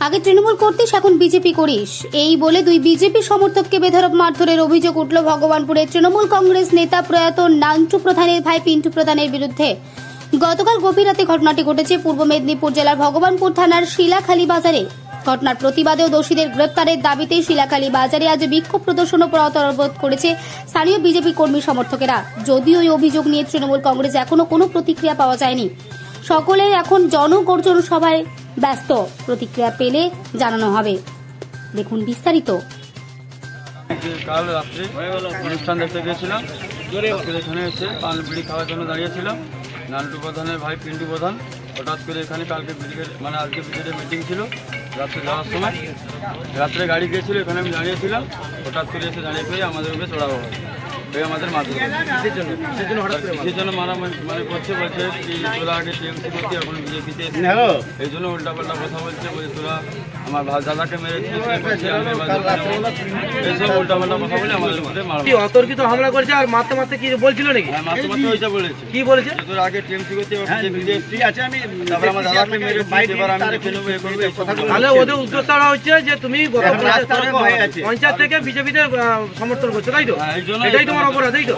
আগে তৃণমূল করতিস, এখন বিজেপি করিস, এই বলে দুই বিজেপি সমর্থককে বেধড়ক মারধরের অভিযোগ উঠল ভগবানপুরের তৃণমূল কংগ্রেস নেতা প্রয়াত নান্টু প্রধানের ভাই পিন্টু প্রধানের বিরুদ্ধে। গতকাল গভীর রাতে ঘটনাটি ঘটেছে পূর্ব মেদিনীপুর জেলার ভগবানপুর থানার শিলাখালী বাজারে। ঘটনার প্রতিবাদে ও দোষীদের গ্রেপ্তারের দাবিতে শিলাখালী বাজারে আজ বিক্ষোভ প্রদর্শন ও প্রতিবাদ করেছে স্থানীয় বিজেপি কর্মী সমর্থকেরা। যদিও এই অভিযোগ নিয়ে তৃণমূল কংগ্রেস এখনো কোনো প্রতিক্রিয়া পাওয়া যায়নি। সকলের এখন জনগর্জন সভায় ব্যস্ত, প্রতিক্রিয়া পেলে জানানো হবে। দেখুন বিস্তারিত। কাল রাত্রে অনুষ্ঠান দেখতে গিয়েছিলাম, এখানে এসে পান বিড়ি খাওয়ার জন্য দাঁড়িয়েছিলাম। নান্টু প্রধানের ভাই পিন্টু প্রধান হঠাৎ করে এখানে কালকে আজকে ব্রিগেডের মিটিং ছিল, রাত্রে যাওয়ার সময় রাত্রে গাড়ি গিয়েছিল, এখানে আমি দাঁড়িয়েছিলাম। হঠাৎ করে এসে দাঁড়িয়ে পেয়ে আমাদের উপরে চড়াও হয়, আমাদের মাধ্যমে সেই জন্য মারা মানে করছে, বলছে কি তোরা আগে টিএমসি করতে এখন বিজেপিতে, এই জন্য উল্টাপাল্টা কথা বলছে। বলছে তোরা আমার দাদাকে মেরেছিস, এইসব উল্টাপাল্টা কথা বলে আমাদের উপরে অতর্কিত হামলা করেছে। আর মারতে মারতে কি বলছিল নাকি? হ্যাঁ, মারতে মারতে ওইটা বলেছে। কি বলেছে? তোরা আগে টিএমসি করতে তারপর আমার দাদাকে মেরেছিস, এবার আমি দেখে নেবো, এ করবো। তাহলে ওদের উদ্দেশ্যটা হচ্ছে যে তুমি পঞ্চায়েত থেকে বিজেপিতে সমর্থন করছো, তাই তো? এটাই তোমার অপরাধ, তাই তো?